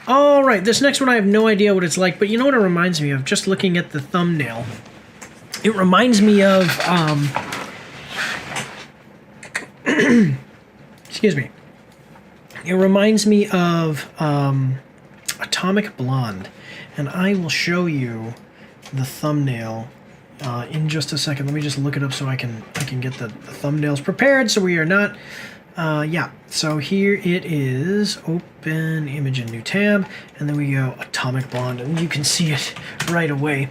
All right, this next one I have no idea what it's like, but you know what it reminds me of? Just looking at the thumbnail. It reminds me of, excuse me. It reminds me of Atomic Blonde, and I will show you the thumbnail in just a second. Let me just look it up so I can get the thumbnails prepared so we are not... yeah, so here it is. Open image in new tab, and then we go Atomic Blonde, and you can see it right away.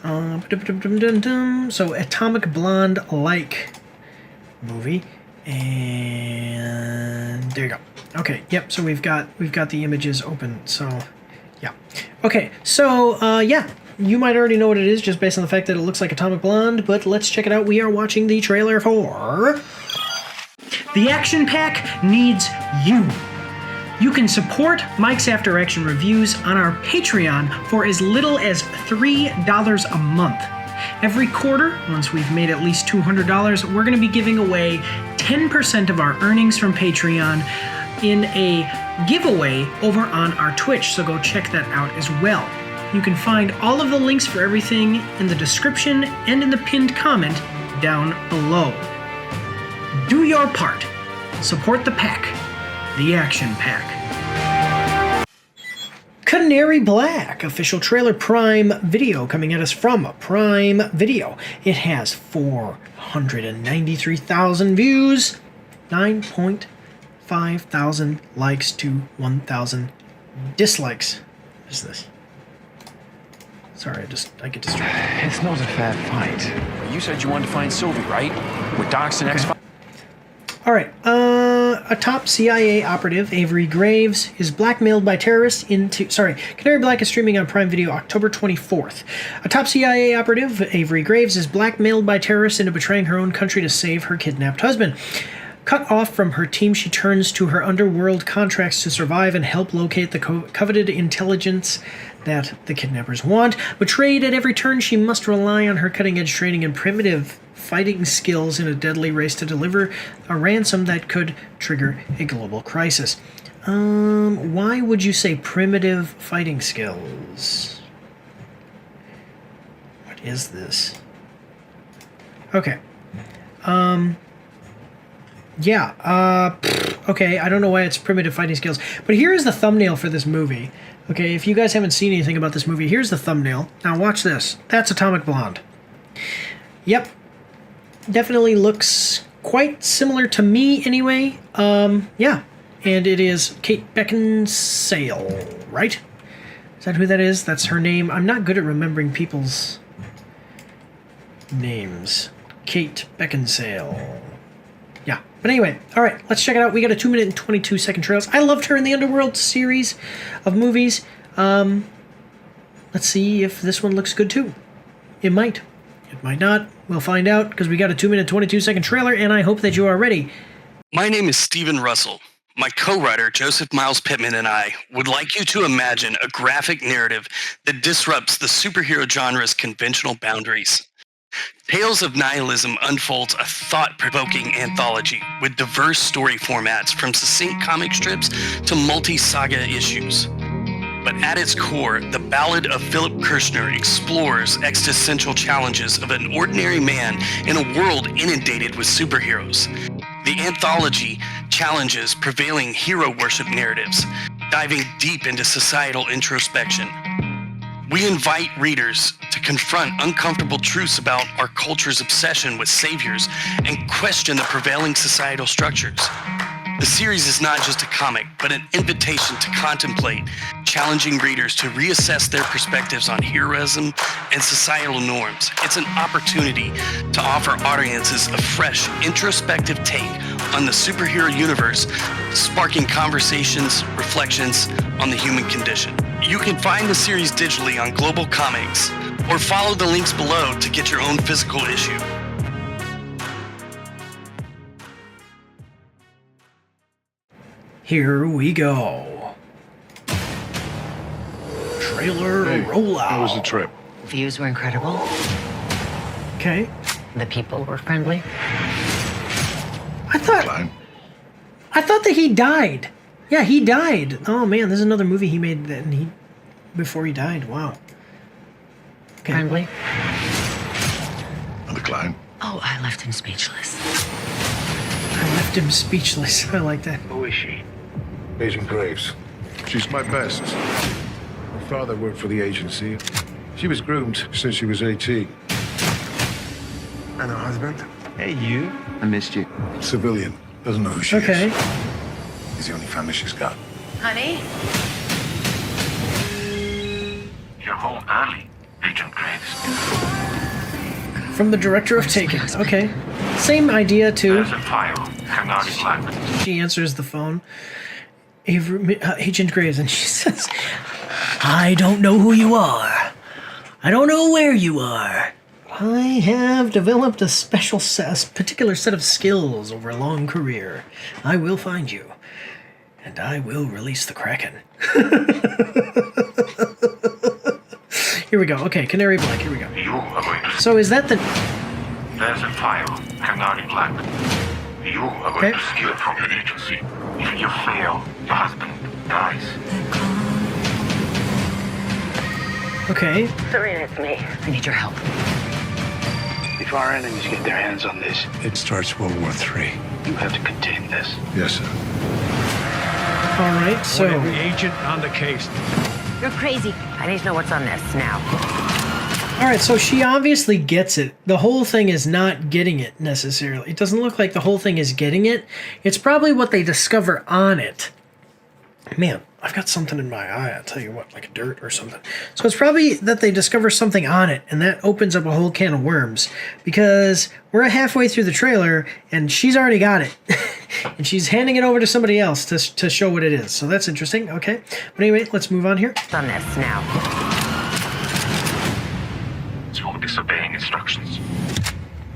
So Atomic Blonde like movie, and there you go. Okay, yep. So we've got the images open. So yeah. Okay, so yeah. You might already know what it is just based on the fact that it looks like Atomic Blonde, but let's check it out. We are watching the trailer for... The Action Pack needs you. You can support Mike's After Action Reviews on our Patreon for as little as $3 a month. Every quarter, once we've made at least $200, we're going to be giving away 10% of our earnings from Patreon in a giveaway over on our Twitch, so go check that out as well. You can find all of the links for everything in the description and in the pinned comment down below. Do your part. Support the pack. The Action Pack. Canary Black, official trailer Prime Video coming at us from Prime Video. It has 493,000 views, 9.5 thousand likes to 1,000 dislikes. What is this? Sorry, I get distracted. It's not a fair fight. You said you wanted to find Sylvie, right? With Docs and X-Files. All right. A top CIA operative, Avery Graves, is blackmailed by terrorists into... Sorry, Canary Black is streaming on Prime Video October 24th. A top CIA operative, Avery Graves, is blackmailed by terrorists into betraying her own country to save her kidnapped husband. Cut off from her team, she turns to her underworld contracts to survive and help locate the coveted intelligence that the kidnappers want. Betrayed at every turn, she must rely on her cutting-edge training and primitive fighting skills in a deadly race to deliver a ransom that could trigger a global crisis. Why would you say primitive fighting skills? What is this? Okay. Yeah, okay, I don't know why it's primitive fighting skills, but here is the thumbnail for this movie. Okay, if you guys haven't seen anything about this movie, here's the thumbnail. Now watch this. That's Atomic Blonde. Yep. Definitely looks quite similar to me anyway. Yeah. And it is Kate Beckinsale, right? Is that who that is? That's her name. I'm not good at remembering people's names. Kate Beckinsale. Yeah. But anyway, all right, let's check it out. We got a 2 minute and 22 second trails. I loved her in the Underworld series of movies. Let's see if this one looks good too. It might. It might not. We'll find out because we got a 2 minute 22 second trailer, and I hope that you are ready. My name is Stephen Russell. My co-writer, Joseph Miles Pittman, and I would like you to imagine a graphic narrative that disrupts the superhero genre's conventional boundaries. Tales of Nihilism unfolds a thought-provoking anthology with diverse story formats from succinct comic strips to multi-saga issues. But at its core, the Ballad of Philip Kirshner explores existential challenges of an ordinary man in a world inundated with superheroes. The anthology challenges prevailing hero worship narratives, diving deep into societal introspection. We invite readers to confront uncomfortable truths about our culture's obsession with saviors and question the prevailing societal structures. The series is not just a comic, but an invitation to contemplate, challenging readers to reassess their perspectives on heroism and societal norms. It's an opportunity to offer audiences a fresh, introspective take on the superhero universe, sparking conversations, reflections on the human condition. You can find the series digitally on Global Comics, or follow the links below to get your own physical issue. Here we go. Trailer rollout. How was the trip? Views were incredible. Okay. The people were friendly. I thought that he died. Yeah, he died. Oh man, there's another movie he made before he died. Wow. Okay. Friendly? On the climb. Oh, I left him speechless. I left him speechless. I like that. Who is she? Agent Graves. She's my best. Her father worked for the agency. She was groomed since she was 18. And her husband? Hey, you. I missed you. Civilian. Doesn't know who she Okay. is. He's the only family she's got. Honey? You're home early, Agent Graves. From the director of Taken. Okay. Same idea too. There's a file. Canary Black. She answers the phone. Agent Graves, and she says, I don't know who you are. I don't know where you are. I have developed a particular set of skills over a long career. I will find you, and I will release the Kraken. Here we go. Okay, Canary Black. Here we go. You are going to... So is that the... There's a file. Canary Black. You are going to steal it from your agency. If you fail, your husband dies. Okay. Serena, it's me. I need your help. If our enemies get their hands on this, It starts World War III. you have to contain this. Yes, sir. All right, so... agent on the case. You're crazy. I need to know what's on this now. All right, so she obviously gets it. The whole thing is not getting it, necessarily. It doesn't look like the whole thing is getting it. It's probably what they discover on it. Man, I've got something in my eye, I'll tell you what, like dirt or something. So it's probably that they discover something on it, and that opens up a whole can of worms. Because we're halfway through the trailer, and she's already got it. And she's handing it over to somebody else to show what it is. So that's interesting, okay. But anyway, let's move on here. What's on this now? So disobeying instructions.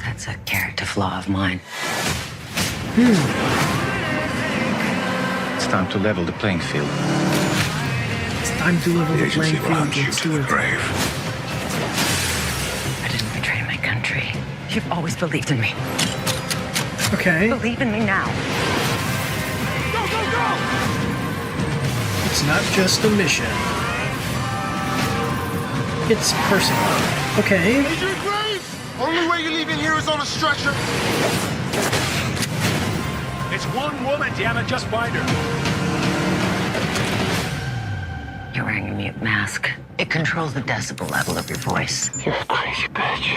That's a character flaw of mine. It's time to level the playing field. It's time to level The the playing agency will hunt field. you Let's to do the it. grave. I didn't betray my country. You've always believed in me. Okay. Believe in me now. It's not just a mission. It's personal. Okay. Agent Graves! Only way you're leaving here is on a stretcher. It's one woman, damn it, just find her. You're wearing a mute mask. It controls the decibel level of your voice. You're a crazy bitch.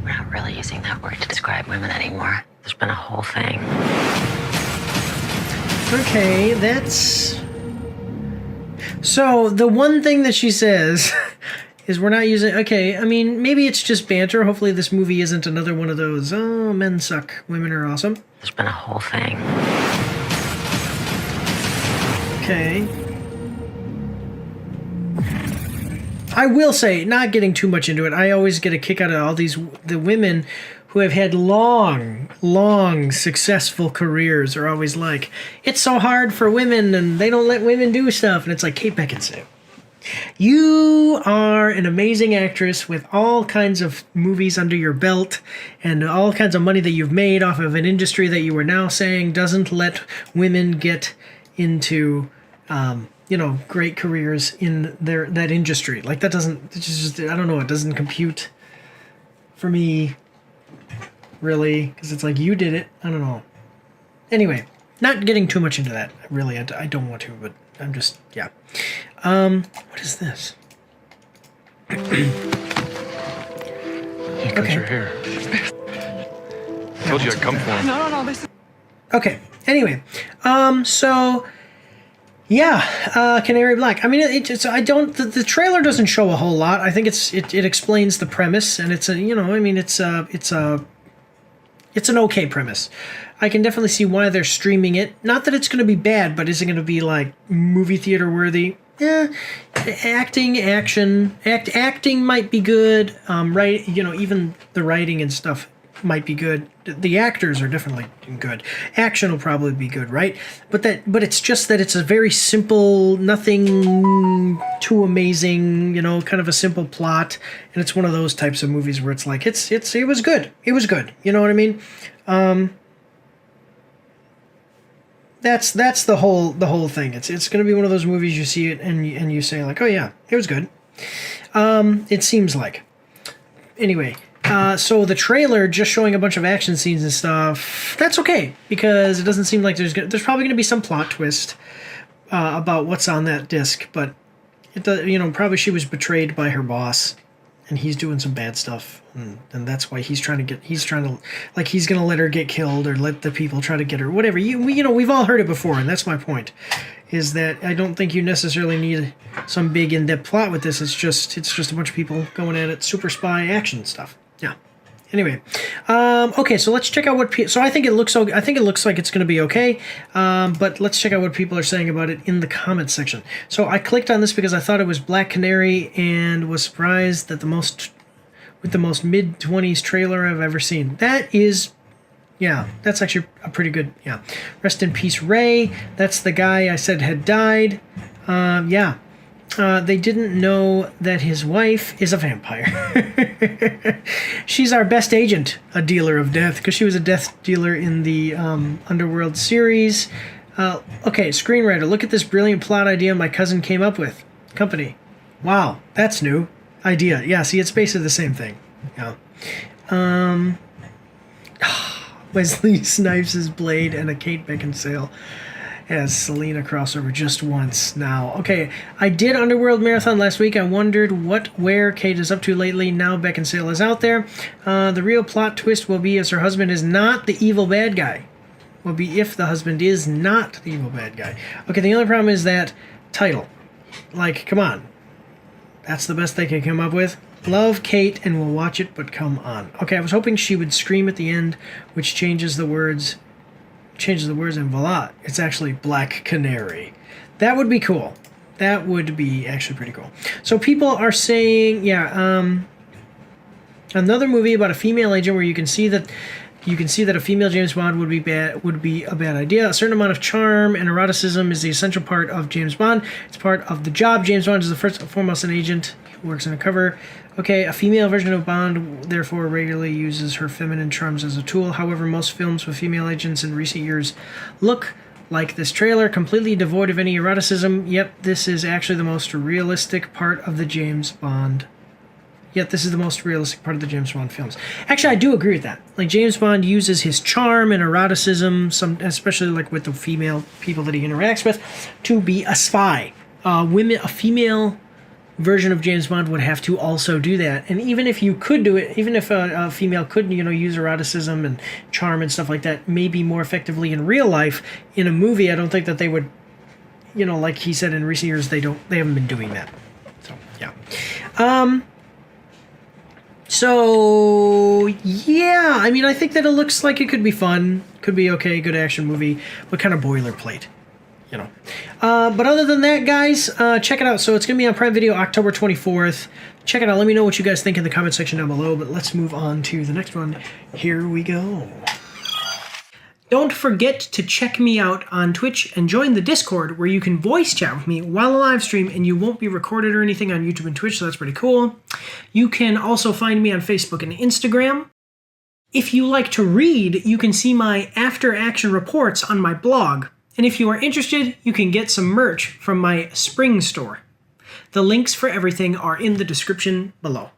We're not really using that word to describe women anymore. There's been a whole thing. Okay, that's... So, the one thing that she says is we're not using... Okay, I mean, maybe it's just banter. Hopefully this movie isn't another one of those, oh, men suck, women are awesome. There's been a whole thing. Okay. I will say, not getting too much into it, I always get a kick out of all the women who have had long, successful careers are always like, it's so hard for women and they don't let women do stuff. And it's like, Kate Beckinsale, you are an amazing actress with all kinds of movies under your belt and all kinds of money that you've made off of an industry that you are now saying doesn't let women get into, great careers in that industry. Like that doesn't, it's just, I don't know, it doesn't compute for me. Really, because it's like you did it. I don't know. Anyway, not getting too much into that. Really, I don't want to, but I'm just yeah. What is this? You cut your hair. Told you I'd come for him. Okay. Anyway, so yeah, Canary Black. I mean, it's I don't. The trailer doesn't show a whole lot. I think it explains the premise, and it's it's an okay premise. I can definitely see why they're streaming it. Not that it's going to be bad, but is it going to be like movie theater worthy? Yeah, acting might be good. Right, even the writing and stuff might be good. The actors are definitely good. Action will probably be good, right? But it's just that it's a very simple, nothing too amazing, kind of a simple plot, and it's one of those types of movies where it's like it was good. It was good. You know what I mean? that's the whole thing. It's going to be one of those movies you see it and you say like, oh yeah, it was good. It seems like. Anyway, so the trailer just showing a bunch of action scenes and stuff, that's okay, because it doesn't seem like there's probably going to be some plot twist about what's on that disc, but it does, probably she was betrayed by her boss, and he's doing some bad stuff, and that's why he's going to let her get killed, or let the people try to get her, whatever. We've all heard it before, and that's my point, is that I don't think you necessarily need some big in-depth plot with this. It's just a bunch of people going at it, super spy action stuff. Yeah. Anyway, okay, so let's check out what so I think it looks like it's going to be okay, but let's check out what people are saying about it in the comments section. So I clicked on this because I thought it was Black Canary and was surprised that the most mid-20s trailer I've ever seen. That is, yeah, that's actually a pretty good, yeah. Rest in peace, Ray. That's the guy I said had died. Yeah. They didn't know that his wife is a vampire. She's our best agent, a dealer of death, because she was a death dealer in the Underworld series. Okay, screenwriter, look at this brilliant plot idea my cousin came up with. Company. Wow, that's new. Idea. Yeah, see, it's basically the same thing. Yeah. Wesley Snipes' Blade and a Kate Beckinsale as Selena crossover just once now. Okay, I did Underworld Marathon last week. I wondered where Kate is up to lately. Now Beckinsale is out there. The real plot twist will be as her husband is not the evil bad guy. Will be if the husband is not the evil bad guy. Okay, the only problem is that title. Like, come on. That's the best they can come up with. Love Kate and we'll watch it, but come on. Okay, I was hoping she would scream at the end, which changes the words, and voila, it's actually Black Canary. That would be cool. That would be actually pretty cool. So people are saying, yeah, another movie about a female agent where you can see that a female James Bond would be a bad idea. A certain amount of charm and eroticism is the essential part of James Bond. It's part of the job. James Bond is the first and foremost an agent who works undercover. Okay, a female version of Bond therefore regularly uses her feminine charms as a tool. However, most films with female agents in recent years look like this trailer, completely devoid of any eroticism. Yep, this is actually the most realistic part of the James Bond. Yet this is the most realistic part of the James Bond films. Actually, I do agree with that. Like, James Bond uses his charm and eroticism, especially like with the female people that he interacts with, to be a spy. A female version of James Bond would have to also do that. And even if you could do it, even if a female could, use eroticism and charm and stuff like that, maybe more effectively in real life, in a movie, I don't think that they would, like he said in recent years, they haven't been doing that. So, yeah. So, yeah, I mean, I think that it looks like it could be fun, could be okay, good action movie, but kind of boilerplate, But other than that, guys, check it out. So it's going to be on Prime Video October 24th. Check it out. Let me know what you guys think in the comment section down below, but let's move on to the next one. Here we go. Don't forget to check me out on Twitch and join the Discord where you can voice chat with me while I live stream and you won't be recorded or anything on YouTube and Twitch, so that's pretty cool. You can also find me on Facebook and Instagram. If you like to read, you can see my after action reports on my blog. And if you are interested, you can get some merch from my spring store. The links for everything are in the description below.